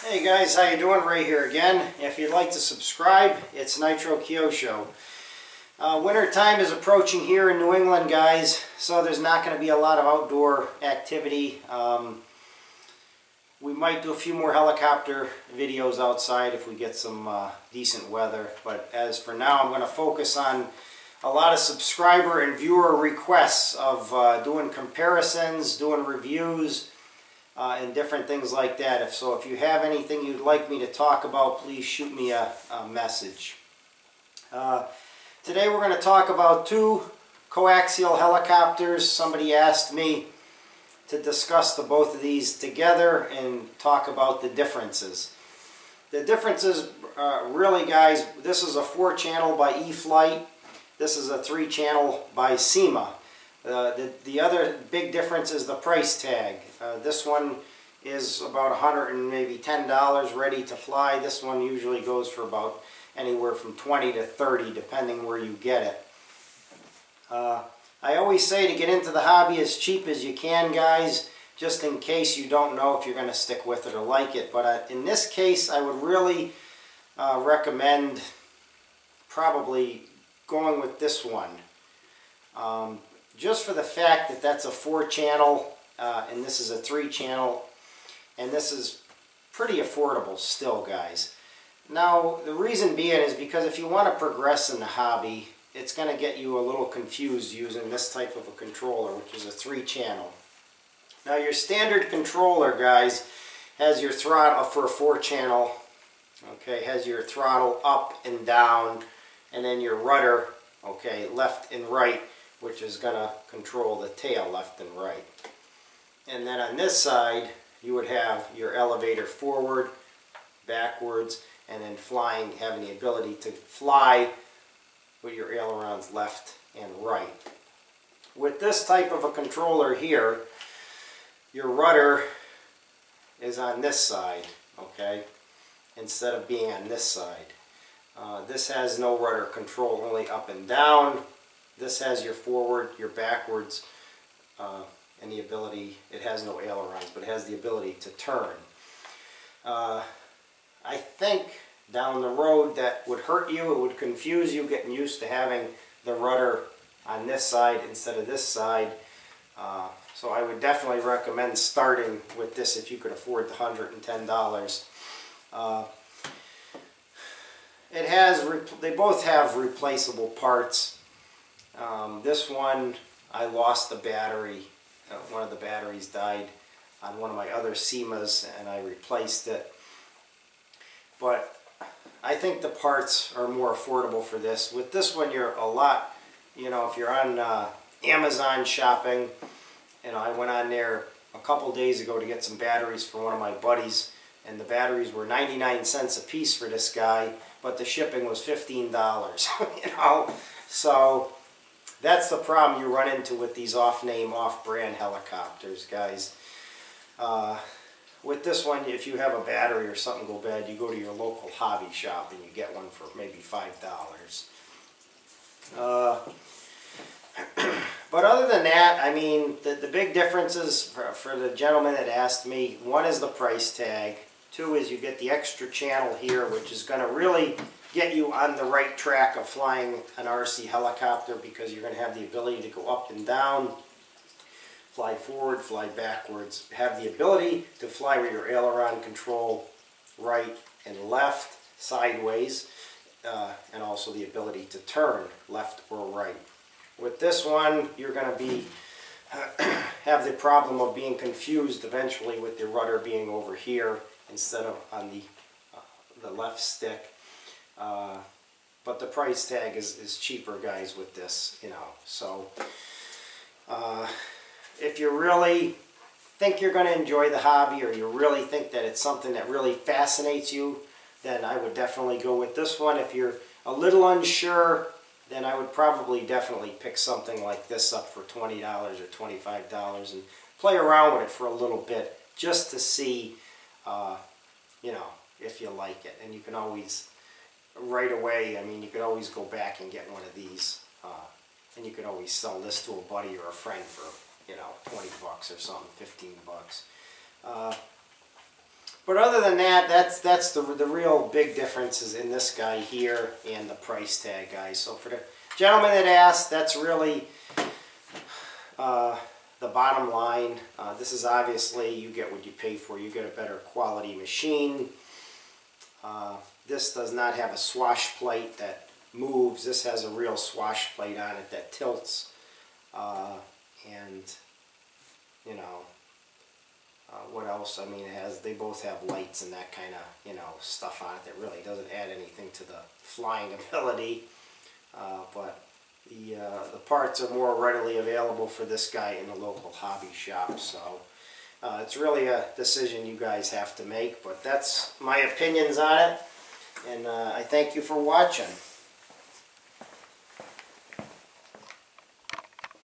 Hey guys, how you doing? Ray here again. If you'd like to subscribe, it's Nitro Kyosho. Winter time is approaching here in New England, guys, so there's not going to be a lot of outdoor activity. We might do a few more helicopter videos outside if we get some decent weather, but as for now, I'm going to focus on a lot of subscriber and viewer requests of doing comparisons, doing reviews, and different things like that. If you have anything you'd like me to talk about, please shoot me a message. Today we're going to talk about two coaxial helicopters. Somebody asked me to discuss both of these together and talk about the differences. The differences, really guys, this is a 4-channel by E-flite. This is a 3-channel by syma. The other big difference is the price tag. This one is about $110 ready to fly. This one usually goes for about anywhere from $20 to $30 depending where you get it. I always say to get into the hobby as cheap as you can, guys, just in case you don't know if you're going to stick with it or like it. But in this case, I would really recommend probably going with this one. Just for the fact that that's a 4-channel and this is a 3-channel, and this is pretty affordable still, guys. Now, the reason being is because if you want to progress in the hobby, it's going to get you a little confused using this type of a controller, which is a 3-channel. Now, your standard controller, guys, has your throttle for a 4-channel, okay, has your throttle up and down, and then your rudder, okay, left and right, which is going to control the tail left and right. And then on this side, you would have your elevator forward, backwards, and then flying, having the ability to fly with your ailerons left and right. With this type of a controller here, your rudder is on this side, okay, instead of being on this side. This has no rudder control, only up and down. This has your forward, your backwards, and the ability, it has no ailerons, but it has the ability to turn. I think down the road that would hurt you, it would confuse you getting used to having the rudder on this side instead of this side. So I would definitely recommend starting with this if you could afford the $110. They both have replaceable parts. This one, I lost the battery. One of the batteries died on one of my other symas, and I replaced it. But I think the parts are more affordable for this. With this one, you're a lot, you know, if you're on Amazon shopping, you know, I went on there a couple days ago to get some batteries for one of my buddies, and the batteries were 99 cents a piece for this guy, but the shipping was $15, you know. So that's the problem you run into with these off-name, off-brand helicopters, guys. With this one, if you have a battery or something go bad, you go to your local hobby shop and you get one for maybe $5. But other than that, I mean, the big differences for the gentleman that asked me, one is the price tag. 2 is you get the extra channel here, which is going to really get you on the right track of flying an RC helicopter, because you're going to have the ability to go up and down, fly forward, fly backwards, have the ability to fly with your aileron control right and left, sideways, and also the ability to turn left or right. With this one, you're going to be have the problem of being confused eventually with the rudder being over here instead of on the left stick. But the price tag is cheaper, guys, with this, you know. So if you really think you're going to enjoy the hobby, or you really think that it's something that really fascinates you, then I would definitely go with this one. If you're a little unsure, then I would probably definitely pick something like this up for $20 or $25 and play around with it for a little bit just to see, you know, if you like it. And you can always, right away, I mean, you could always go back and get one of these, and you could always sell this to a buddy or a friend for, you know, 20 bucks or something, 15 bucks. But other than that, that's the real big differences in this guy here and the price tag, guys. So for the gentleman that asked, that's really the bottom line. This is obviously, you get what you pay for. You get a better quality machine. This does not have a swash plate that moves. This has a real swash plate on it that tilts. And, you know, what else? I mean, they both have lights and that kind of, you know, stuff on it that really doesn't add anything to the flying ability. But the parts are more readily available for this guy in the local hobby shop. So it's really a decision you guys have to make. But that's my opinions on it. And I thank you for watching.